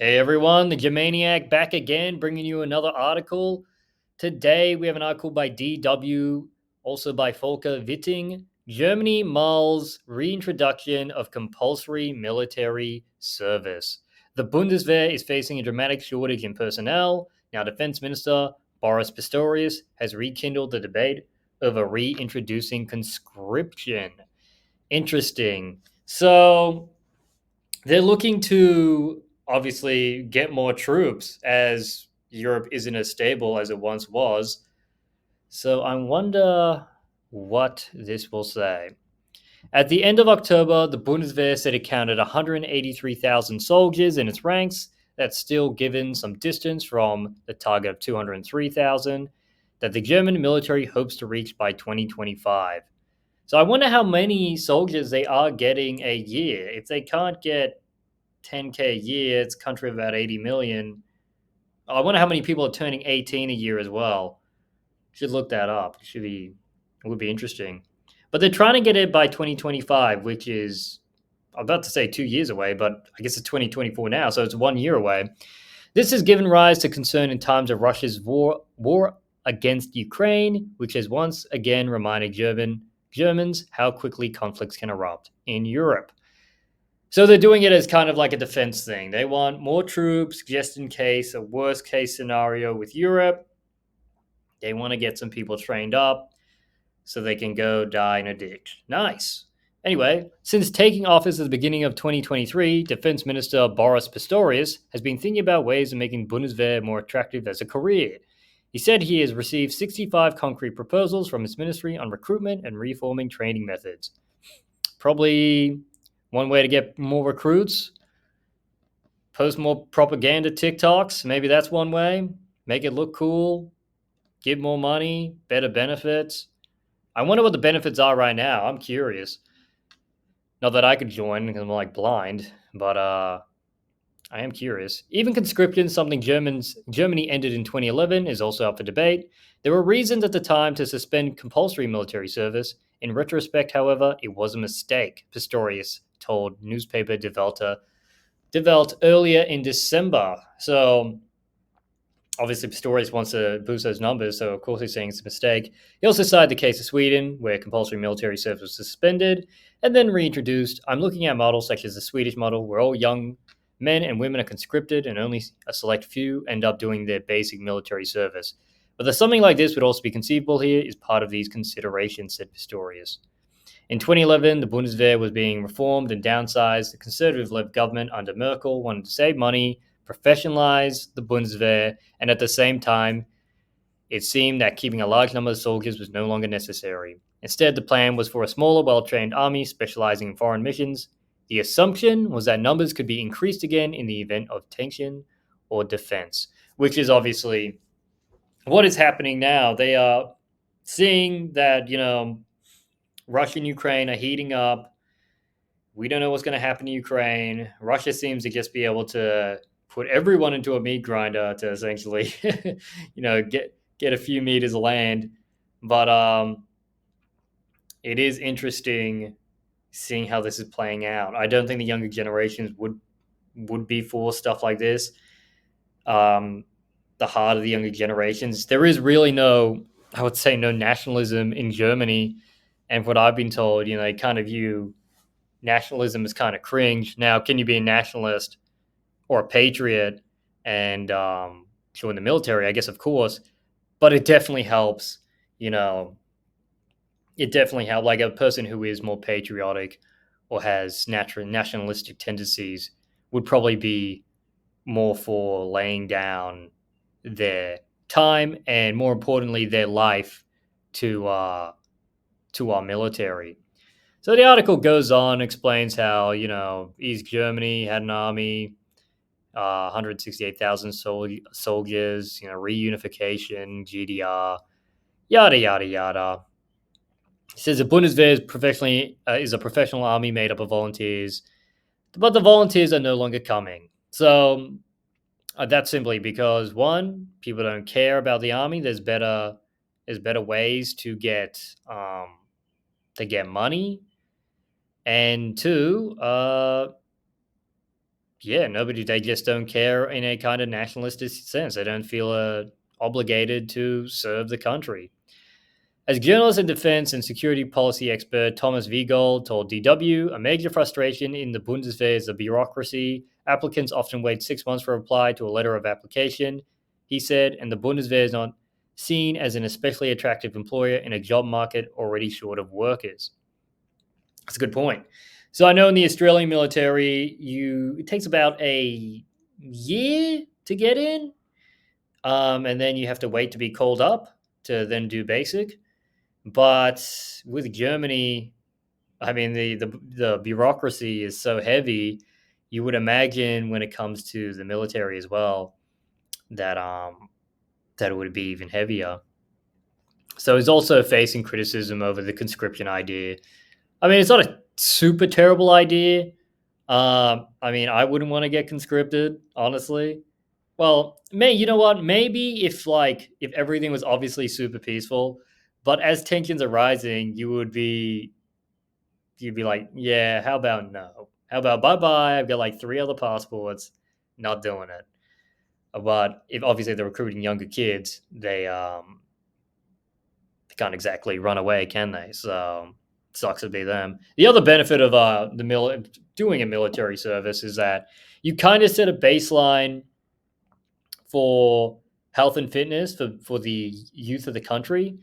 Hey everyone, the Germaniac back again, bringing you another article. Today we have an article by DW, also by Volker Witting. Germany mulls reintroduction of compulsory military service. The Bundeswehr is facing a dramatic shortage in personnel. Now, Defense Minister Boris Pistorius has rekindled the debate over reintroducing conscription. Interesting. So, they're looking to obviously get more troops as Europe isn't as stable as it once was. So I wonder what this will say. At the end of October, the Bundeswehr said it counted 183,000 soldiers in its ranks. That's still given some distance from the target of 203,000 that the German military hopes to reach by 2025. So I wonder how many soldiers they are getting a year. If they can't get 10K a year, it's a country of about 80 million. I wonder how many people are turning 18 a year as well. Should look that up. It would be interesting. But they're trying to get it by 2025, which is, I'm about to say 2 years away, but I guess it's 2024 now, so it's 1 year away. This has given rise to concern in times of Russia's war against Ukraine, which has once again reminded Germans how quickly conflicts can erupt in Europe. So they're doing it as kind of like a defense thing. They want more troops just in case a worst case scenario with Europe. They want to get some people trained up so they can go die in a ditch. Nice. Anyway, since taking office at the beginning of 2023, Defense Minister Boris Pistorius has been thinking about ways of making Bundeswehr more attractive as a career. He said he has received 65 concrete proposals from his ministry on recruitment and reforming training methods. Probably one way to get more recruits, post more propaganda TikToks. Maybe that's one way. Make it look cool, give more money, better benefits. I wonder what the benefits are right now. I'm curious. Not that I could join because I'm like blind, but I am curious. Even conscription, something Germany ended in 2011, is also up for debate. There were reasons at the time to suspend compulsory military service. In retrospect, however, it was a mistake, Pistorius told newspaper developed earlier in December. So obviously Pistorius wants to boost those numbers, so of course he's saying it's a mistake. He also cited the case of Sweden, where compulsory military service was suspended and then reintroduced. I'm looking at models such as the Swedish model, where all young men and women are conscripted and only a select few end up doing their basic military service. Whether something like this would also be conceivable here is part of these considerations, said Pistorius. In 2011, the Bundeswehr was being reformed and downsized. The conservative-led government under Merkel wanted to save money, professionalize the Bundeswehr, and at the same time, it seemed that keeping a large number of soldiers was no longer necessary. Instead, the plan was for a smaller, well-trained army specializing in foreign missions. The assumption was that numbers could be increased again in the event of tension or defense, which is obviously what is happening now. They are seeing that, Russia and Ukraine are heating up. We don't know what's going to happen to Ukraine. Russia seems to just be able to put everyone into a meat grinder to essentially, get a few meters of land. But it is interesting seeing how this is playing out. I don't think the younger generations would be for stuff like this. Um, the heart of the younger generations, there is really no, I would say, no nationalism in Germany. And what I've been told, they kind of view nationalism as kind of cringe. Now, can you be a nationalist or a patriot and join the military? I guess, of course, but it definitely helps. You know, it definitely helps. Like a person who is more patriotic or has natural nationalistic tendencies would probably be more for laying down their time and, more importantly, their life to our military. So the article goes on, explains how, East Germany had an army, 168,000 soldiers, reunification, GDR, yada, yada, yada. It says the Bundeswehr is a professional army made up of volunteers, but the volunteers are no longer coming. So that's simply because, one, people don't care about the army. There's better ways to get money, and two, yeah, nobody, they just don't care in a kind of nationalistic sense. They don't feel obligated to serve the country. As journalist and defense and security policy expert Thomas Wiegold told DW, a major frustration in the Bundeswehr is the bureaucracy. Applicants often wait 6 months for a reply to a letter of application, he said, and the Bundeswehr is not seen as an especially attractive employer in a job market already short of workers. That's a good point. So I know in the Australian military, it takes about a year to get in, and then you have to wait to be called up to then do basic. But with Germany, I mean the bureaucracy is so heavy. You would imagine when it comes to the military as well that that it would be even heavier. So he's also facing criticism over the conscription idea. I mean, it's not a super terrible idea. I mean, I wouldn't want to get conscripted, honestly. Well, you know what? Maybe if everything was obviously super peaceful, but as tensions are rising, you'd be like, yeah, how about no? How about bye bye? I've got like three other passports, not doing it. But if obviously they're recruiting younger kids, they can't exactly run away, can they? So sucks to be them. The other benefit of doing a military service is that you kind of set a baseline for health and fitness for the youth of the country.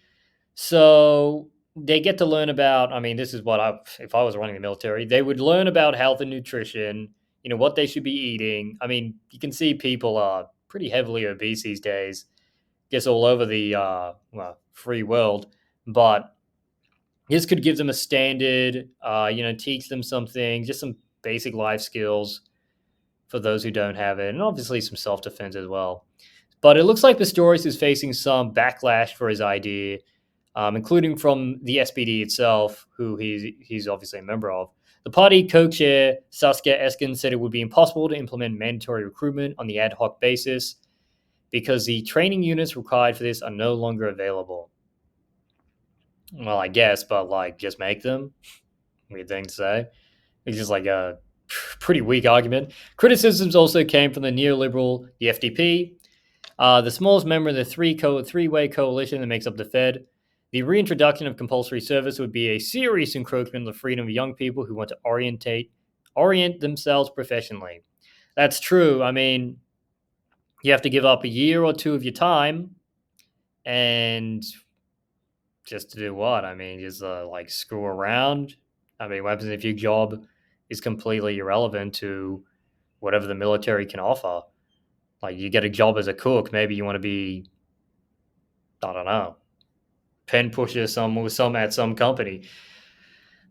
So they get to learn about, I mean, this is what if I was running the military, they would learn about health and nutrition, what they should be eating. I mean, you can see people are pretty heavily obese these days, guess all over the free world. But this could give them a standard, teach them something, just some basic life skills for those who don't have it, and obviously some self defense as well. But it looks like Pistorius is facing some backlash for his idea, including from the SPD itself, who he's obviously a member of. The party co-chair Saskia Esken said it would be impossible to implement mandatory recruitment on the ad hoc basis because the training units required for this are no longer available. Well, I guess, but just make them. Weird thing to say. It's just like a pretty weak argument. Criticisms also came from the neoliberal, the FDP, the smallest member of the three-way coalition that makes up the Fed. The reintroduction of compulsory service would be a serious encroachment on the freedom of young people who want to orient themselves professionally. That's true. I mean, you have to give up a year or two of your time, and just to do what? I mean, just screw around. I mean, what happens if your job is completely irrelevant to whatever the military can offer? Like, you get a job as a cook, maybe you want to be, I don't know, pen pusher at some company.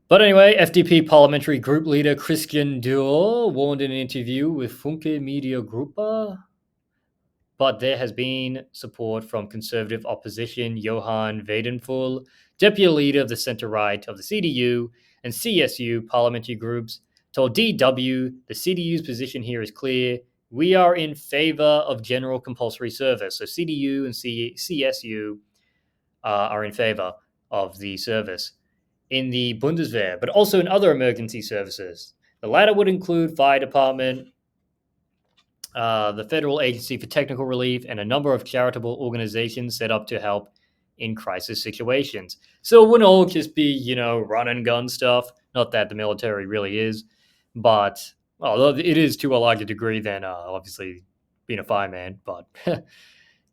But anyway, FDP parliamentary group leader Christian Dior warned in an interview with Funke Media Gruppe, but there has been support from conservative opposition Johann Weidenfuhl, deputy leader of the centre-right of the CDU and CSU parliamentary groups, told DW the CDU's position here is clear. We are in favour of general compulsory service. So CDU and CSU are in favour of the service in the Bundeswehr, but also in other emergency services. The latter would include fire department, the Federal Agency for Technical Relief, and a number of charitable organizations set up to help in crisis situations. So it wouldn't all just be, run and gun stuff. Not that the military really is, but although it is to a larger degree than obviously being a fireman. But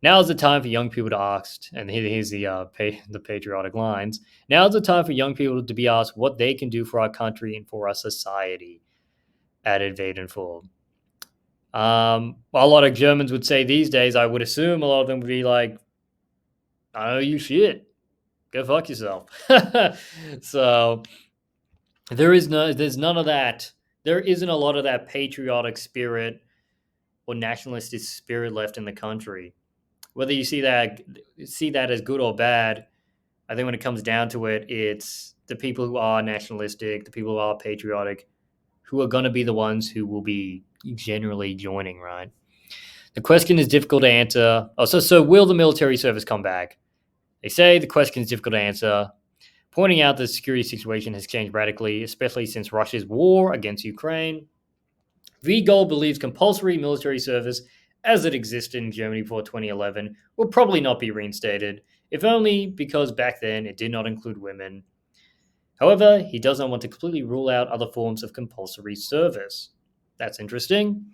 now is the time for young people to ask, and here's the patriotic lines. Now is the time for young people to be asked what they can do for our country and for our society, added Weidenfuhl. A lot of Germans would say these days, I would assume a lot of them would be like, I don't know, you shit. Go fuck yourself. So there's none of that. There isn't a lot of that patriotic spirit or nationalistic spirit left in the country. Whether you see that as good or bad, I think when it comes down to it, it's the people who are nationalistic, the people who are patriotic, who are going to be the ones who will be generally joining, right? The question is difficult to answer. Oh, so will the military service come back? They say the question is difficult to answer, pointing out the security situation has changed radically, especially since Russia's war against Ukraine. Vigol believes compulsory military service as it existed in Germany before 2011 will probably not be reinstated, if only because back then it did not include women. However, he does not want to completely rule out other forms of compulsory service. That's interesting.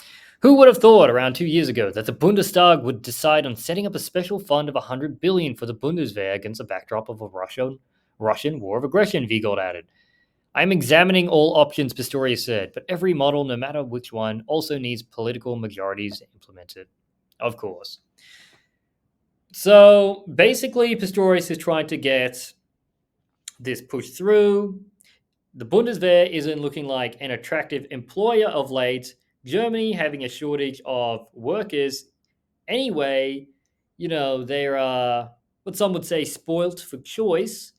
Who would have thought around 2 years ago that the Bundestag would decide on setting up a special fund of 100 billion for the Bundeswehr against the backdrop of a Russian war of aggression, Viegold added. I'm examining all options, Pistorius said, but every model, no matter which one, also needs political majorities to implement it. Of course. So basically, Pistorius is trying to get this pushed through. The Bundeswehr isn't looking like an attractive employer of late. Germany having a shortage of workers anyway, they're what some would say spoilt for choice.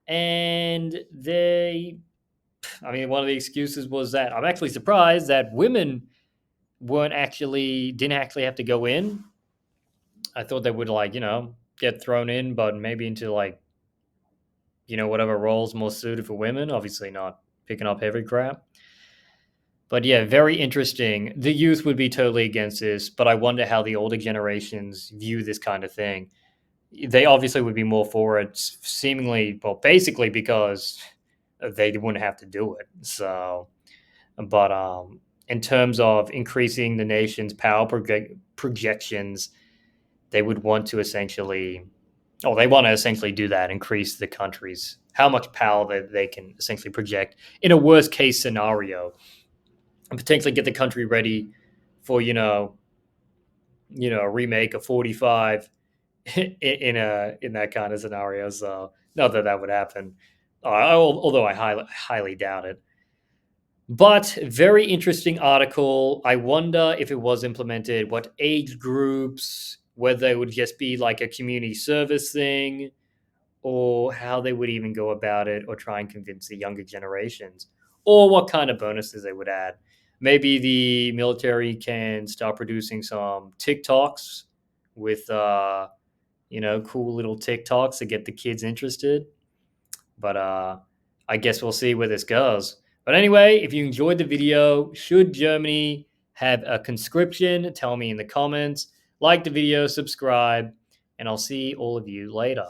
And one of the excuses was that I'm actually surprised that women didn't actually have to go in. I thought they would get thrown in, but maybe into whatever roles more suited for women. Obviously not picking up heavy crap. But yeah, very interesting. The youth would be totally against this, but I wonder how the older generations view this kind of thing. They obviously would be more for it, seemingly, well, basically because they wouldn't have to do it. So, but in terms of increasing the nation's power projections, they would want to essentially, they want to essentially do that, increase the country's how much power that they can essentially project in a worst case scenario, and potentially get the country ready for a remake of 45 in that kind of scenario. So not that that would happen, although I highly doubt it. But very interesting article. I wonder if it was implemented, what age groups, whether it would just be like a community service thing, or how they would even go about it, or try and convince the younger generations, or what kind of bonuses they would add. Maybe the military can start producing some TikToks with, cool little TikToks to get the kids interested. But I guess we'll see where this goes. But anyway, if you enjoyed the video, should Germany have a conscription? Tell me in the comments. Like the video, subscribe, and I'll see all of you later.